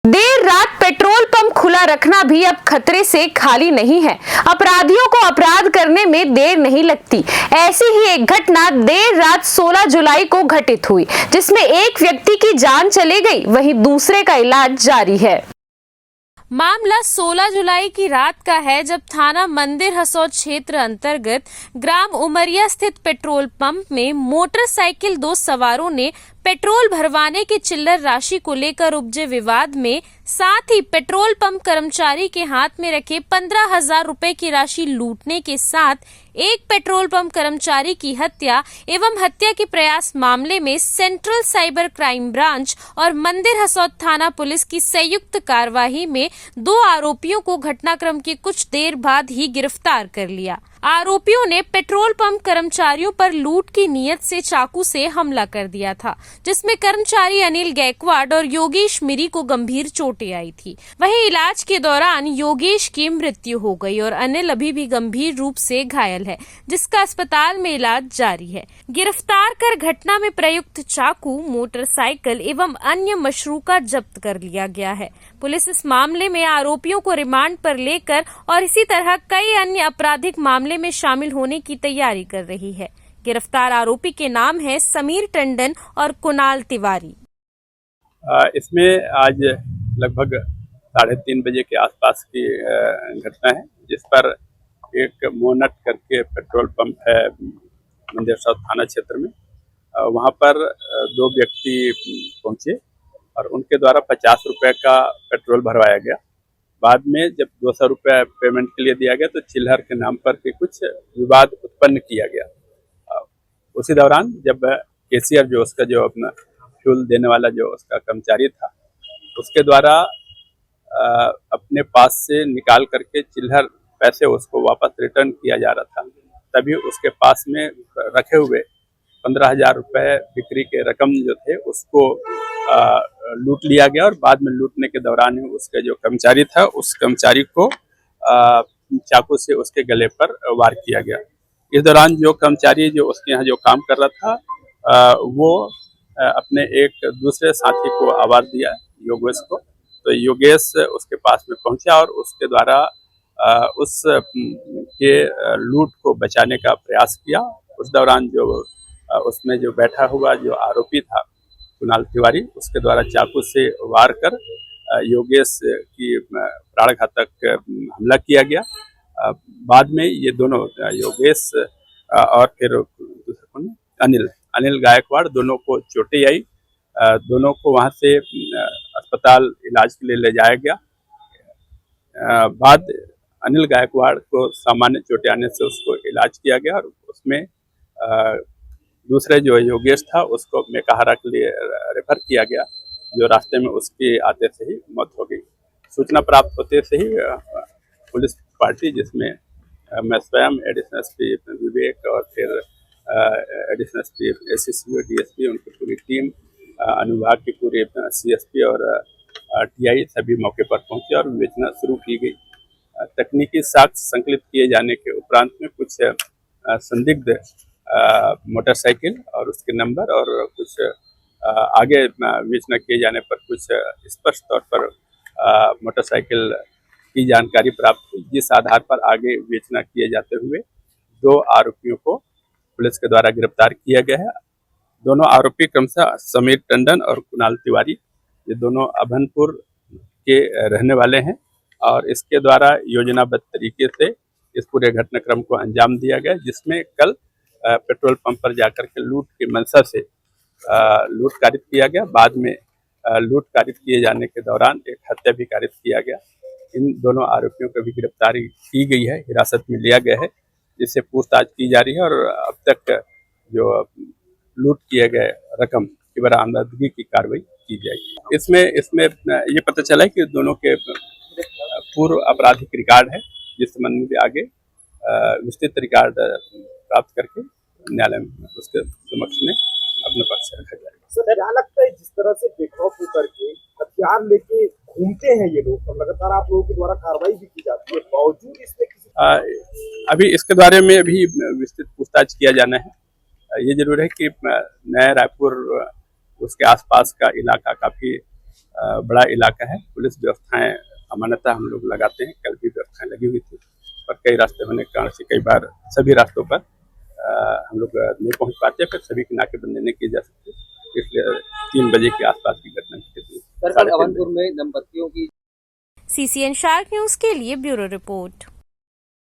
देर रात petrol pump खुला रखना भी अब खतरे से खाली नहीं है। अपराधियों को अपराध करने में देर नहीं लगती। ऐसी ही एक घटना देर रात 16 जुलाई को घटित हुई, जिसमें एक व्यक्ति की जान चली गई, वहीं दूसरे का इलाज जारी है। मामला 16 जुलाई की रात का है, जब थाना मंदिर हसौद क्षेत्र अंतर्गत ग्राम उमरिया स्थित पेट्रोल पंप में मोटरसाइकिल दो सवारों ने पेट्रोल भरवाने की चिल्लर राशि को लेकर उपजे विवाद में साथ ही पेट्रोल पंप कर्मचारी के हाथ में रखे 15,000 रुपए की राशि लूटने के साथ एक पेट्रोल पंप कर्मचारी की हत्या एवं हत्या के प्रयास मामले में सेंट्रल साइबर क्राइम ब्रांच और मंदिर हसौद थाना पुलिस की संयुक्त कार्यवाही में दो आरोपियों को घटनाक्रम के कुछ देर बाद ही गिरफ्तार कर लिया। आरोपियों ने पेट्रोल पंप कर्मचारियों पर लूट की नीयत से चाकू से हमला कर दिया था, जिसमें कर्मचारी अनिल गायकवाड़ और योगेश मिरी को गंभीर चोटें आई थी। वहीं इलाज के दौरान योगेश की मृत्यु हो गई और अनिल अभी भी गंभीर रूप से घायल है, जिसका अस्पताल में इलाज जारी है। गिरफ्तार कर घटना में प्रयुक्त चाकू, मोटरसाइकिल एवं अन्य मशरूका जब्त कर लिया गया है। पुलिस इस मामले में आरोपियों को रिमांड पर लेकर और इसी तरह कई अन्य आपराधिक मामले में शामिल होने की तैयारी कर रही है। गिरफ्तार आरोपी के नाम है समीर टंडन और कुणाल तिवारी। इसमें आज लगभग 3:30 बजे के आसपास की घटना है, जिस पर एक मोनट करके पेट्रोल पंप है मंदिर हसौद थाना क्षेत्र में। वहां पर दो व्यक्ति पहुंचे और उनके द्वारा 50 रुपए का पेट्रोल भरवाया गया। बाद में जब 200 रुपये पेमेंट के लिए दिया गया तो चिल्हर के नाम पर के कुछ विवाद उत्पन्न किया गया। उसी दौरान जब कैशियर जो उसका जो अपना फ्यूल देने वाला जो उसका कर्मचारी था, उसके द्वारा अपने पास से निकाल करके चिल्हर पैसे उसको वापस रिटर्न किया जा रहा था, तभी उसके पास में रखे हुए 15,000 रुपये बिक्री के रकम जो थे उसको लूट लिया गया। और बाद में लूटने के दौरान ही उसका जो कर्मचारी था, उस कर्मचारी को चाकू से उसके गले पर वार किया गया। इस दौरान जो कर्मचारी जो उसके यहाँ जो काम कर रहा था, वो अपने एक दूसरे साथी को आवाज दिया, योगेश को। तो योगेश उसके पास में पहुंचा और उसके द्वारा उस के लूट को बचाने का प्रयास किया। उस दौरान जो उसमें जो बैठा हुआ जो आरोपी था कुणाल तिवारी, उसके द्वारा चाकू से वार कर योगेश की प्राणघातक हमला किया गया। बाद में ये दोनों योगेश और फिर अनिल गायकवाड़, दोनों को चोटें आई। दोनों को वहां से अस्पताल इलाज के लिए ले जाया गया। बाद अनिल गायकवाड़ को सामान्य चोटें आने से उसको इलाज किया गया और उसमें दूसरे जो योगेश था उसको मेकाहारा के लिए रेफर किया गया, जो रास्ते में उसके आते से ही मौत हो गई। सूचना प्राप्त होते से ही पुलिस पार्टी, जिसमें मैं स्वयं एडिशनल एसपी विवेक और फिर एडिशनल एसपी एसएसपी डीएसपी, उनकी पूरी टीम, अनुभाग की पूरी सीएसपी और टीआई सभी मौके पर पहुंचे और विवेचना शुरू की गई। तकनीकी साक्ष्य संकलित किए जाने के उपरांत में कुछ संदिग्ध मोटरसाइकिल और उसके नंबर और कुछ आगे विवेचना किए जाने पर कुछ स्पष्ट तौर पर मोटरसाइकिल की जानकारी प्राप्त हुई, जिस आधार पर आगे विवेचना किए जाते हुए दो आरोपियों को पुलिस के द्वारा गिरफ्तार किया गया है। दोनों आरोपी क्रमशः समीर टंडन और कुणाल तिवारी, ये दोनों अभनपुर के रहने वाले हैं और इसके द्वारा योजनाबद्ध तरीके से इस पूरे घटनाक्रम को अंजाम दिया गया, जिसमें कल पेट्रोल पंप पर जाकर के लूट की मंशा से लूट कारित किया गया। बाद में लूट कारित किए जाने के दौरान एक हत्या भी कारित किया गया। इन दोनों आरोपियों की भी गिरफ्तारी की गई है, हिरासत में लिया गया है, जिससे पूछताछ की जा रही है और अब तक जो लूट किए गए रकम की बरामदगी की कार्रवाई की जाएगी। इसमें ये पता चला है कि दोनों के पूर्व आपराधिक रिकॉर्ड है, जिस संबंध में भी आगे विस्तृत रिकॉर्ड प्राप्त करके न्यायालय में उसके समक्ष में अपने पक्ष रखा जाएगा। सर, क्या लगता है जिस तरह से बेखौफ होकर के हथियार लेके घूमते हैं ये लोग, और लगातार आप लोगों के द्वारा कार्रवाई भी की जाती है, बावजूद इसमें किसी अभी इसके बारे में भी विस्तृत पूछताछ किया जाना है। ये जरूर है कि नया रायपुर उसके आसपास का इलाका काफी बड़ा इलाका है। पुलिस व्यवस्थाएं सामान्यतः हम लोग लगाते हैं, कल भी व्यवस्थाएं लगी हुई थी, पर कई रास्ते होने के कारण से कई बार सभी रास्तों पर हम लोग नहीं पहुंच पाते, फिर सभी की नाकेबंदी नहीं की जा सकती, इसलिए 3 बजे के आसपास की घटना थी। सर, कल अवनपुर में दंपतियों की CCN शार्क न्यूज के लिए ब्यूरो रिपोर्ट।